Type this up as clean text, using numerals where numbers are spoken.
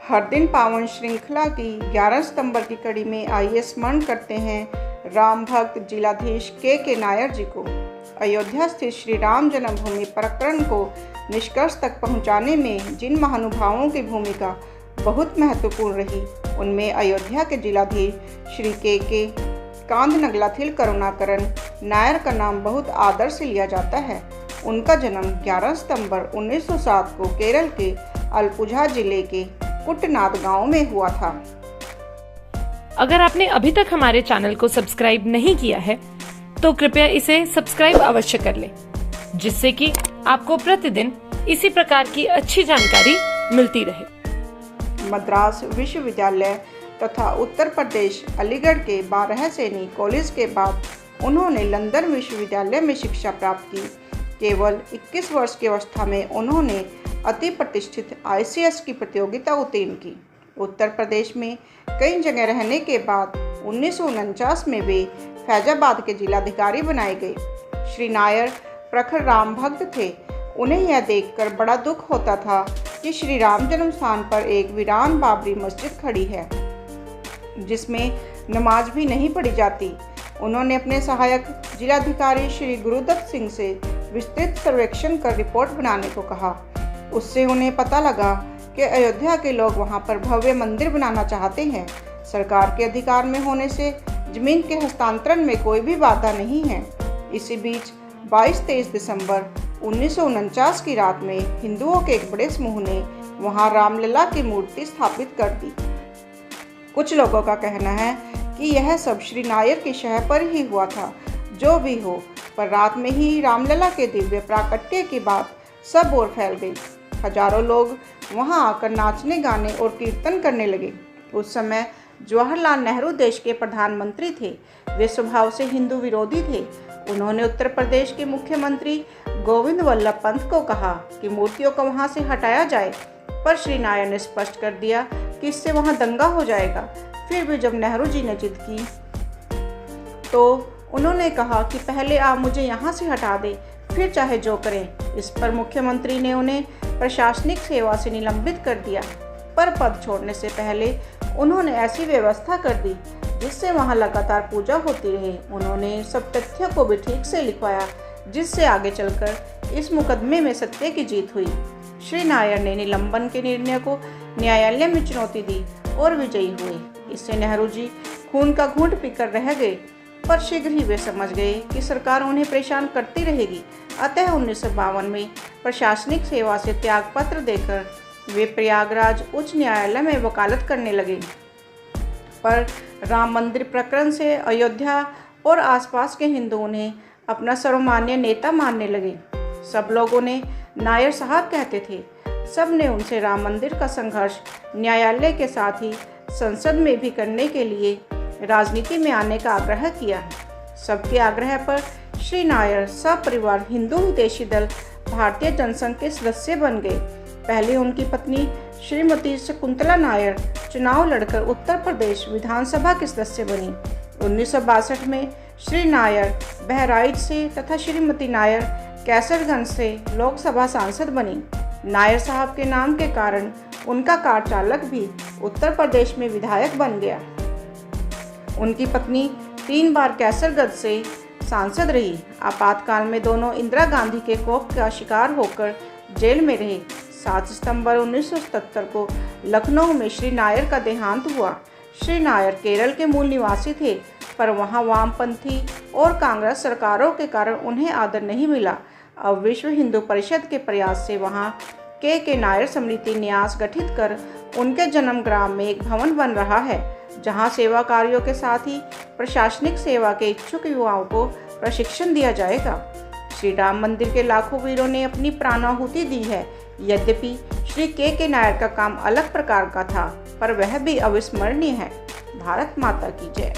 हर दिन पावन श्रृंखला की 11 सितंबर की कड़ी में आइए स्मरण करते हैं राम भक्त जिलाधीश के नायर जी को। अयोध्या स्थित श्री राम जन्मभूमि प्रकरण को निष्कर्ष तक पहुंचाने में जिन महानुभावों की भूमिका बहुत महत्वपूर्ण रही, उनमें अयोध्या के जिलाधीश श्री के कांद नगलाथिल करुणाकरण नायर का नाम बहुत आदर से लिया जाता है। उनका जन्म 11 सितंबर 1907 को केरल के अलपुझा जिले के कुटनाद गांव में हुआ था। अगर आपने अभी तक हमारे चैनल को सब्सक्राइब नहीं किया है तो कृपया इसे सब्सक्राइब अवश्य कर लें, जिससे कि आपको प्रतिदिन इसी प्रकार की अच्छी जानकारी मिलती रहे। मद्रास विश्वविद्यालय तथा उत्तर प्रदेश अलीगढ़ के 12 सैनिक कॉलेज के बाद उन्होंने लंदन विश्वविद्यालय में शिक्षा प्राप्त की। केवल 21 वर्ष की अवस्था में उन्होंने अति प्रतिष्ठित ICS की प्रतियोगिता उत्तीर्ण की। उत्तर प्रदेश में कई जगह रहने के बाद 1949 में वे फैजाबाद के जिलाधिकारी बनाए गए। श्री नायर प्रखर राम भक्त थे। उन्हें यह देखकर बड़ा दुख होता था कि श्री राम जन्म स्थान पर एक वीरान बाबरी मस्जिद खड़ी है, जिसमें नमाज भी नहीं पढ़ी जाती। उन्होंने अपने सहायक जिलाधिकारी श्री गुरुदत्त सिंह से विस्तृत सर्वेक्षण कर रिपोर्ट बनाने को कहा। उससे उन्हें पता लगा कि अयोध्या के लोग वहां पर भव्य मंदिर बनाना चाहते हैं। सरकार के अधिकार में होने से जमीन के हस्तांतरण में कोई भी बाधा नहीं है। इसी बीच 22-23 दिसंबर 1949 की रात में हिंदुओं के एक बड़े समूह ने वहां रामलला की मूर्ति स्थापित कर दी। कुछ लोगों का कहना है कि यह सब श्री नायर की शह पर ही हुआ था। जो भी हो, पर रात में ही रामलला के दिव्य प्राकट्य की बात सब ओर फैल गई। हजारों लोग वहां आकर नाचने, गाने और कीर्तन करने लगे। उस समय जवाहरलाल नेहरू देश के प्रधानमंत्री थे। वे स्वभाव से हिंदू विरोधी थे। उन्होंने उत्तर प्रदेश के मुख्यमंत्री गोविंद वल्लभ पंत को कहा कि मूर्तियों को वहां से हटाया जाए, पर श्री नायर ने स्पष्ट कर दिया कि इससे वहां दंगा हो जाएगा। फिर भी जब नेहरू जी ने जिद की तो उन्होंने कहा कि पहले आप मुझे यहाँ से हटा दें, फिर चाहे जो करें। इस पर मुख्यमंत्री ने उन्हें प्रशासनिक सेवा से निलंबित कर दिया, पर पद छोड़ने से पहले उन्होंने ऐसी व्यवस्था कर दी जिससे वहां लगातार पूजा होती रहे। उन्होंने सब तथ्यों को भी ठीक से लिखवाया, जिससे आगे चलकर इस मुकदमे में सत्य की जीत हुई। श्री नायर ने निलंबन के निर्णय को न्यायालय में चुनौती दी और विजयी हुए। इससे नेहरू जी खून का घूंट पीकर रह गए, पर शीघ्र ही वे समझ गए कि सरकार उन्हें परेशान करती रहेगी। अतः 1952 में प्रशासनिक सेवा से त्यागपत्र देकर वे प्रयागराज उच्च न्यायालय में वकालत करने लगे। पर राम मंदिर प्रकरण से अयोध्या और आसपास के हिंदू उन्हें अपना सर्वमान्य नेता मानने लगे। सब लोग उन्हें नायर साहब कहते थे। सब ने उनसे राम मंदिर का संघर्ष न्यायालय के साथ ही संसद में भी करने के लिए राजनीति में आने का आग्रह किया। सबके आग्रह पर श्री नायर सपरिवार हिंदू हितैषी दल भारतीय जनसंघ के सदस्य बन गए। पहले उनकी पत्नी श्रीमती शकुंतला नायर चुनाव लड़कर उत्तर प्रदेश विधानसभा की सदस्य बनी। 1962 में श्री नायर बहराइच से तथा श्रीमती नायर कैसरगंज से लोकसभा सांसद बनी। नायर साहब के नाम के कारण उनका कार चालक भी उत्तर प्रदेश में विधायक बन गया। उनकी पत्नी 3 बार कैसरगंज से सांसद रही। आपातकाल में दोनों इंदिरा गांधी के कोप का शिकार होकर जेल में रहे। 7 सितंबर 1977 को लखनऊ में श्री नायर का देहांत हुआ। श्री नायर केरल के मूल निवासी थे, पर वहां वामपंथी और कांग्रेस सरकारों के कारण उन्हें आदर नहीं मिला। अब विश्व हिंदू परिषद के प्रयास से वहां के नायर स्मृति न्यास गठित कर उनके जन्म ग्राम में एक भवन बन रहा है, जहां सेवा कार्यों के साथ ही प्रशासनिक सेवा के इच्छुक युवाओं को प्रशिक्षण दिया जाएगा। श्री राम मंदिर के लाखों वीरों ने अपनी प्राणाहुति दी है। यद्यपि श्री के नायर का काम अलग प्रकार का था, पर वह भी अविस्मरणीय है। भारत माता की जय।